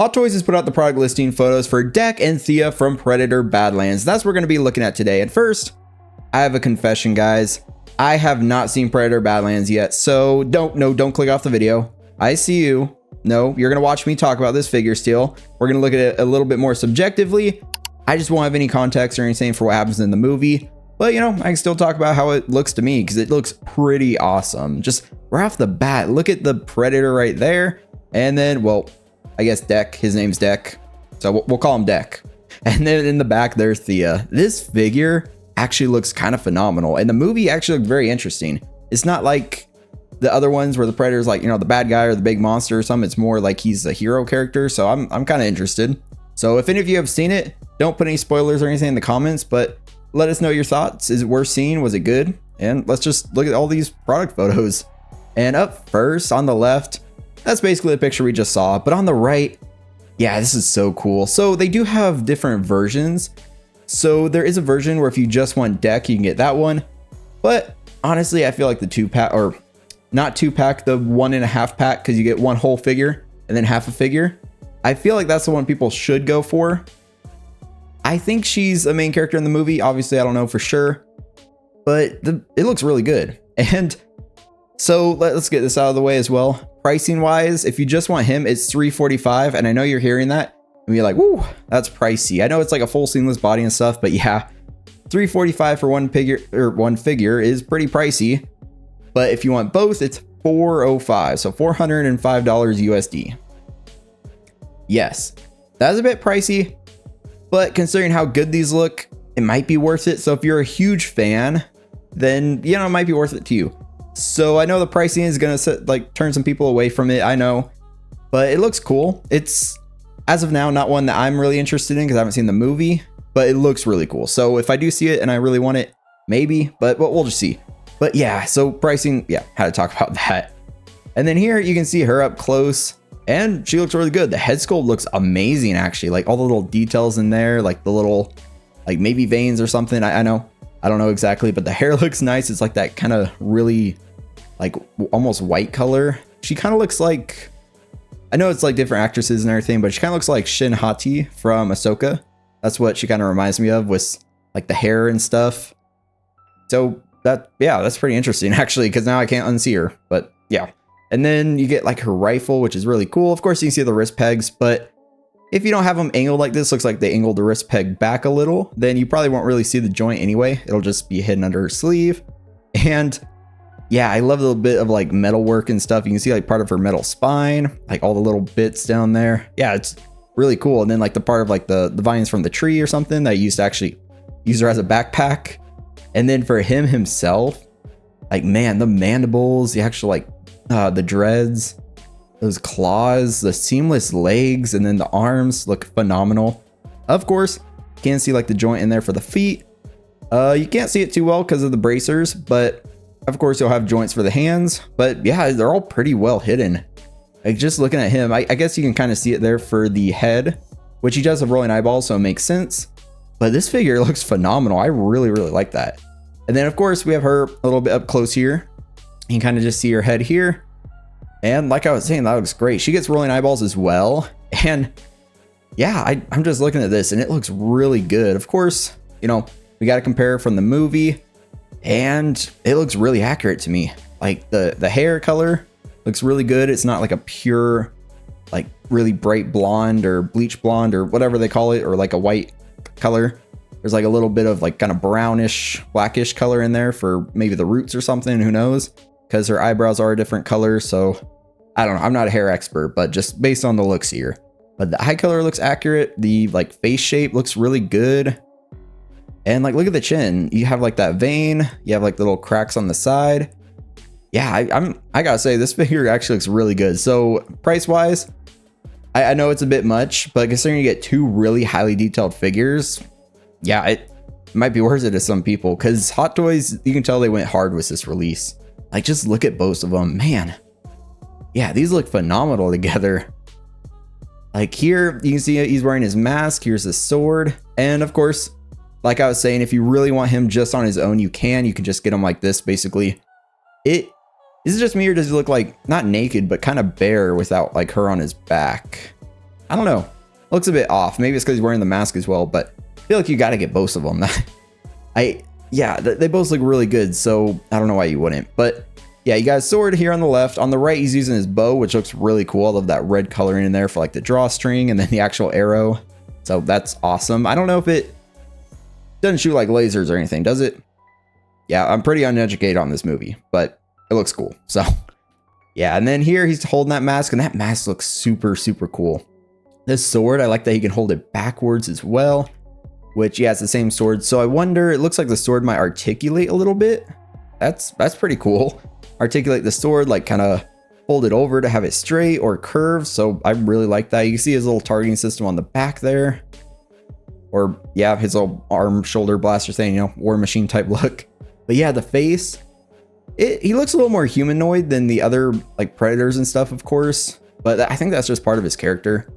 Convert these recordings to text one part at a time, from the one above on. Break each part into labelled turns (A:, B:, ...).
A: Hot Toys has put out the product listing photos for Dek and Thia from Predator Badlands. That's what we're going to be looking at today. And first, I have a confession, guys. I have not seen Predator Badlands yet, so don't click off the video. I see you. No, you're going to watch me talk about this figure still. We're going to look at it a little bit more subjectively. I just won't have any context or anything for what happens in the movie. But, you know, I can still talk about how it looks to me because it looks pretty awesome. Just right off the bat, look at the Predator right there. And then, well, I guess Dek. His name's Dek. So we'll call him Dek. And then in the back, there's Thia. This figure actually looks kind of phenomenal. And the movie actually looked very interesting. It's not like the other ones where the Predator's like, you know, the bad guy or the big monster or something. It's more like he's a hero character. So I'm kind of interested. So if any of you have seen it, don't put any spoilers or anything in the comments, but let us know your thoughts. Is it worth seeing? Was it good? And let's just look at all these product photos. And up first on the left, that's basically the picture we just saw. But on the right, yeah, this is so cool. So they do have different versions. So there is a version where if you just want Dek, you can get that one. But honestly, I feel like the 2-pack, or not 2-pack, the 1.5 pack, because you get one whole figure and then half a figure. I feel like that's the one people should go for. I think she's a main character in the movie. Obviously, I don't know for sure, but it looks really good. And so let's get this out of the way as well. Pricing wise, if you just want him, it's $345. And I know you're hearing that and you're like, woo, that's pricey. I know it's like a full seamless body and stuff, but yeah, $345 for one figure is pretty pricey. But if you want both, it's $405. So $405 USD. Yes, that's a bit pricey, but considering how good these look, it might be worth it. So if you're a huge fan, then, you know, it might be worth it to you. So I know the pricing is going to turn some people away from it. I know, but it looks cool. It's, as of now, not one that I'm really interested in because I haven't seen the movie, but it looks really cool. So if I do see it and I really want it, maybe, but we'll just see. But yeah, so pricing, yeah, had to talk about that. And then here you can see her up close and she looks really good. The head sculpt looks amazing, actually. Like all the little details in there, like the little, like maybe veins or something. I know, I don't know exactly, but the hair looks nice. It's like that kind of really like almost white color. She kind of looks like, I know it's like different actresses and everything, but she kind of looks like Shin Hati from Ahsoka. That's what she kind of reminds me of, with like the hair and stuff. So that, yeah, that's pretty interesting actually, because now I can't unsee her, but yeah. And then you get like her rifle, which is really cool. Of course, you can see the wrist pegs, but if you don't have them angled like this, looks like they angled the wrist peg back a little, then you probably won't really see the joint anyway. It'll just be hidden under her sleeve. And yeah, I love a little bit of like metal work and stuff. You can see like part of her metal spine, like all the little bits down there. Yeah, it's really cool. And then like the part of like the vines from the tree or something that used to actually use her as a backpack. And then for him himself, like, man, the mandibles, the actual like the dreads, those claws, the seamless legs, and then the arms look phenomenal. Of course, you can see like the joint in there for the feet. You can't see it too well because of the bracers, but of course you'll have joints for the hands. But yeah, they're all pretty well hidden. Like just looking at him, I guess you can kind of see it there for the head, which he does have rolling eyeballs, so it makes sense. But this figure looks phenomenal. I really like that. And then of course we have her a little bit up close here. You can kind of just see her head here. And like I was saying, that looks great. She gets rolling eyeballs as well. And yeah, I'm just looking at this and it looks really good. Of course, you know, we got to compare from the movie and it looks really accurate to me. Like the hair color looks really good. It's not like a pure, like really bright blonde or bleach blonde or whatever they call it, or like a white color. There's like a little bit of like kind of brownish, blackish color in there for maybe the roots or something. Who knows? Because her eyebrows are a different color. So I don't know. I'm not a hair expert, but just based on the looks here. But the eye color looks accurate. The like face shape looks really good. And like, look at the chin. You have like that vein. You have like little cracks on the side. Yeah, I gotta say this figure actually looks really good. So price wise, I know it's a bit much, but considering you get two really highly detailed figures, yeah, it might be worth it to some people, because Hot Toys, you can tell they went hard with this release. Like, just look at both of them, man. Yeah, these look phenomenal together. Like here, you can see he's wearing his mask. Here's his sword. And of course, like I was saying, if you really want him just on his own, you can just get him like this, basically. Is it just me, or does he look like not naked, but kind of bare without like her on his back? I don't know. Looks a bit off. Maybe it's because he's wearing the mask as well, but I feel like you got to get both of them. Yeah, they both look really good, so I don't know why you wouldn't. But yeah, you got his sword here on the left. On the right, he's using his bow, which looks really cool. I love that red coloring in there for like the drawstring and then the actual arrow. So that's awesome. I don't know if it doesn't shoot like lasers or anything, does it? Yeah, I'm pretty uneducated on this movie, but it looks cool. So yeah, and then here he's holding that mask, and that mask looks super, super cool. This sword, I like that he can hold it backwards as well, which, yeah, it's the same sword. So I wonder, it looks like the sword might articulate a little bit. That's pretty cool. Articulate the sword, like kind of fold it over to have it straight or curved. So I really like that. You can see his little targeting system on the back there. Or yeah, his little arm shoulder blaster thing, you know, war machine type look. But yeah, the face, he looks a little more humanoid than the other like predators and stuff, of course. But I think that's just part of his character.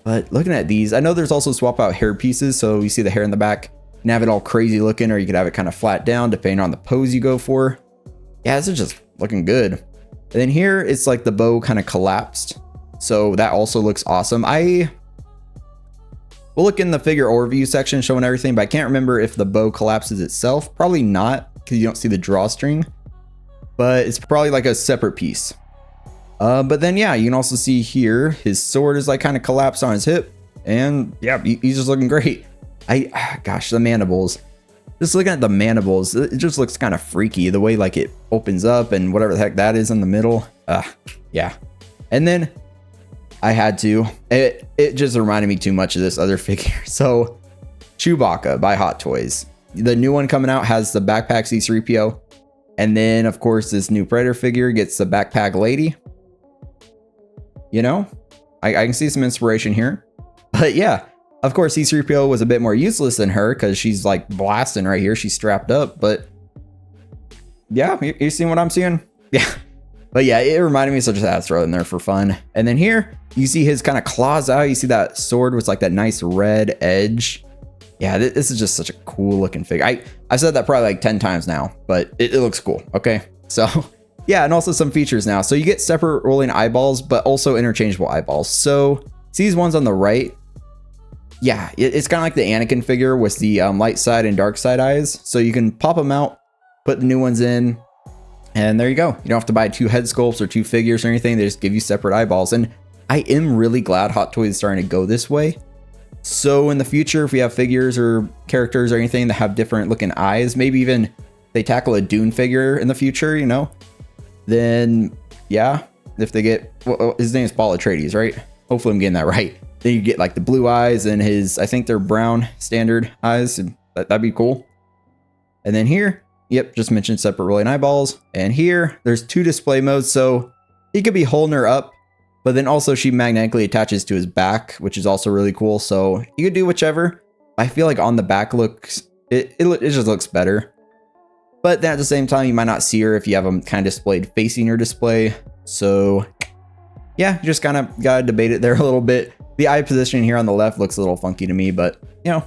A: But looking at these, I know there's also swap out hair pieces. So you see the hair in the back, you can have it all crazy looking, or you could have it kind of flat down depending on the pose you go for. Yeah, this is just looking good. And then here it's like the bow kind of collapsed. So that also looks awesome. We'll look in the figure overview section showing everything, but I can't remember if the bow collapses itself. Probably not, because you don't see the drawstring, but it's probably like a separate piece. But then yeah, you can also see here his sword is like kind of collapsed on his hip, and yeah, he's just looking great. Gosh, the mandibles. Just looking at the mandibles, it just looks kind of freaky the way like it opens up and whatever the heck that is in the middle. Yeah. And then I had to, it just reminded me too much of this other figure. So Chewbacca by Hot Toys. The new one coming out has the backpack C-3PO. And then of course this new Predator figure gets the backpack lady. You know, I can see some inspiration here. But yeah, of course C-3PO was a bit more useless than her because she's like blasting right here. She's strapped up, but yeah, you seeing what I'm seeing? Yeah. But yeah, it reminded me, so just had to throw it in there for fun. And then here you see his kind of claws out. You see that sword with like that nice red edge. Yeah, this is just such a cool looking figure. I've said that probably like 10 times now, but it looks cool. Okay. So yeah, and also some features now. So you get separate rolling eyeballs, but also interchangeable eyeballs. So see these ones on the right? Yeah, it's kind of like the Anakin figure with the light side and dark side eyes. So you can pop them out, put the new ones in, and there you go. You don't have to buy 2 head sculpts or 2 figures or anything. They just give you separate eyeballs. And I am really glad Hot Toys is starting to go this way. So in the future, if we have figures or characters or anything that have different looking eyes, maybe even they tackle a Dune figure in the future, you know, then yeah, if they get, well, his name is Paul Atreides, right? Hopefully I'm getting that right. Then you get like the blue eyes and his, I think they're brown standard eyes. That'd be cool. And then here, yep, just mentioned separate rolling eyeballs. And here there's 2 display modes. So he could be holding her up, but then also she magnetically attaches to his back, which is also really cool. So you could do whichever. I feel like on the back looks, it just looks better. But then at the same time, you might not see her if you have them kind of displayed facing your display. So yeah, you just kind of got to debate it there a little bit. The eye position here on the left looks a little funky to me, but you know.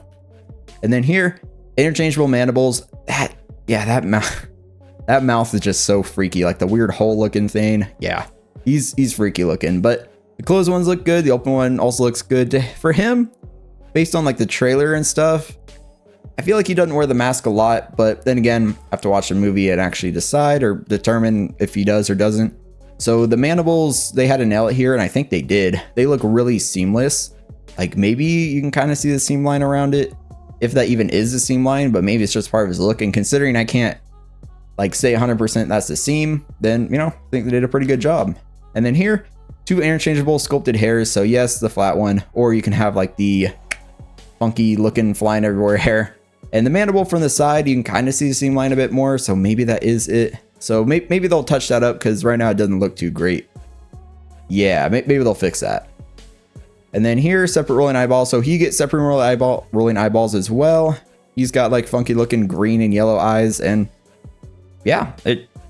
A: And then here, interchangeable mandibles. That mouth is just so freaky, like the weird hole looking thing. Yeah, he's freaky looking, but the closed ones look good. The open one also looks good for him based on like the trailer and stuff. I feel like he doesn't wear the mask a lot, but then again, I have to watch the movie and actually decide or determine if he does or doesn't. So the mandibles, they had to nail it here, and I think they did. They look really seamless. Like maybe you can kind of see the seam line around it, if that even is the seam line, but maybe it's just part of his look. And considering I can't like say 100% that's the seam, then, you know, I think they did a pretty good job. And then here, 2 interchangeable sculpted hairs. So yes, the flat one, or you can have like the funky looking flying everywhere hair. And the mandible from the side, you can kind of see the seam line a bit more. So maybe that is it. So maybe they'll touch that up because right now it doesn't look too great. Yeah, maybe they'll fix that. And then here, separate rolling eyeballs. So he gets separate rolling eyeballs as well. He's got like funky looking green and yellow eyes. And yeah,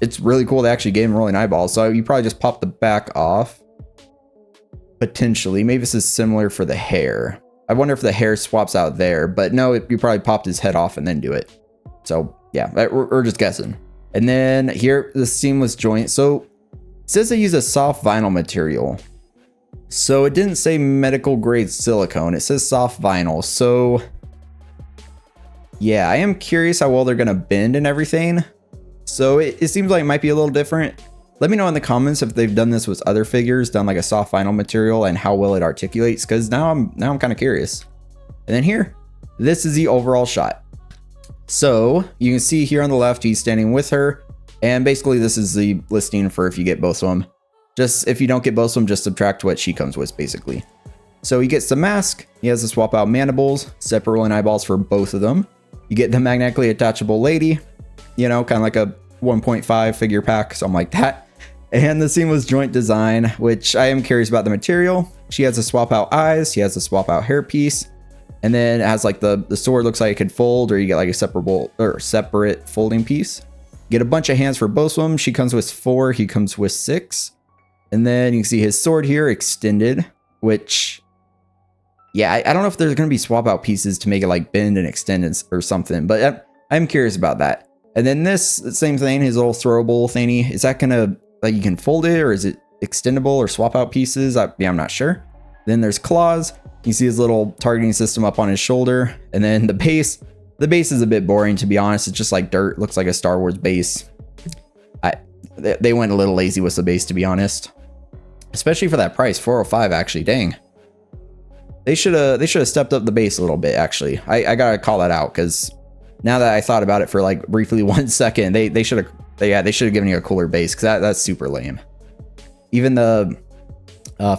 A: it's really cool they actually gave him rolling eyeballs. So you probably just pop the back off. Potentially. Maybe this is similar for the hair. I wonder if the hair swaps out there. But no, you probably popped his head off and then do it. So yeah, we're just guessing. And then here, the seamless joint. So it says they use a soft vinyl material. So it didn't say medical grade silicone, it says soft vinyl. So yeah, I am curious how well they're gonna bend and everything. So it seems like it might be a little different. Let me know in the comments if they've done this with other figures, done like a soft vinyl material, and how well it articulates, because now I'm kind of curious. And then here, this is the overall shot. So you can see here on the left, he's standing with her. And basically this is the listing for if you get both of them. Just if you don't get both of them, just subtract what she comes with basically. So he gets the mask. He has to swap out mandibles, separate rolling eyeballs for both of them. You get the magnetically attachable lady, you know, kind of like a 1.5 figure pack, something like that. And the seamless joint design, which I am curious about the material. She has to swap out eyes. She has to swap out hairpiece. And then it has like the sword looks like it could fold, or you get like a separate folding piece. Get a bunch of hands for both of them. She comes with 4, he comes with 6. And then you can see his sword here extended, which, yeah, I don't know if there's going to be swap out pieces to make it like bend and extend or something, but I'm curious about that. And then this same thing, his little throwable thingy, is that going to, like, you can fold it, or is it extendable or swap out pieces? I'm not sure. Then there's claws. You see his little targeting system up on his shoulder. And then the base is a bit boring, to be honest. It's just like dirt. Looks like a Star Wars base. They went a little lazy with the base, to be honest. Especially for that price, $405 actually. Dang. They should have stepped up the base a little bit, actually. I gotta call that out, because now that I thought about it for like briefly 1 second, they should have given you a cooler base, because that's super lame. Even the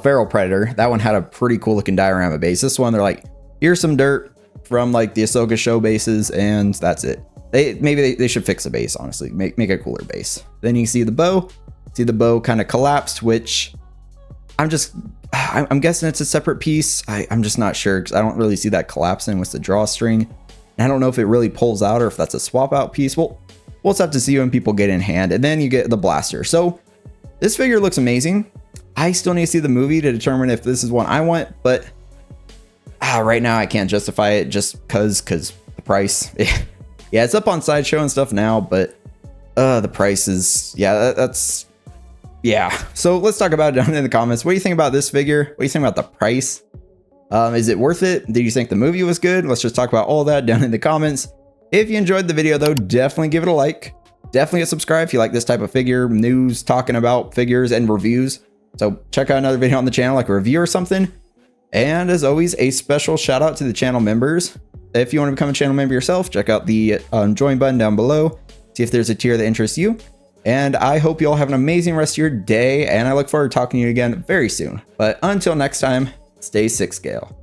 A: Feral Predator, that one had a pretty cool looking diorama base. This one, they're like, here's some dirt from like the Ahsoka show bases, and that's it. Maybe they should fix the base, honestly. Make a cooler base. Then you see the bow. See the bow kind of collapsed, which I'm guessing it's a separate piece. I'm just not sure, because I don't really see that collapsing with the drawstring. And I don't know if it really pulls out or if that's a swap out piece. We'll just have to see when people get in hand. And then you get the blaster. So this figure looks amazing. I still need to see the movie to determine if this is one I want, but right now I can't justify it just because the price. Yeah, it's up on Sideshow and stuff now, but the price is, yeah, that's, yeah. So let's talk about it down in the comments. What do you think about this figure? What do you think about the price? Is it worth it? Did you think the movie was good? Let's just talk about all that down in the comments. If you enjoyed the video though, definitely give it a like. Definitely subscribe if you like this type of figure news, talking about figures and reviews. So check out another video on the channel, like a review or something. And as always, a special shout out to the channel members. If you want to become a channel member yourself, check out the join button down below. See if there's a tier that interests you. And I hope you all have an amazing rest of your day. And I look forward to talking to you again very soon. But until next time, stay 6 scale.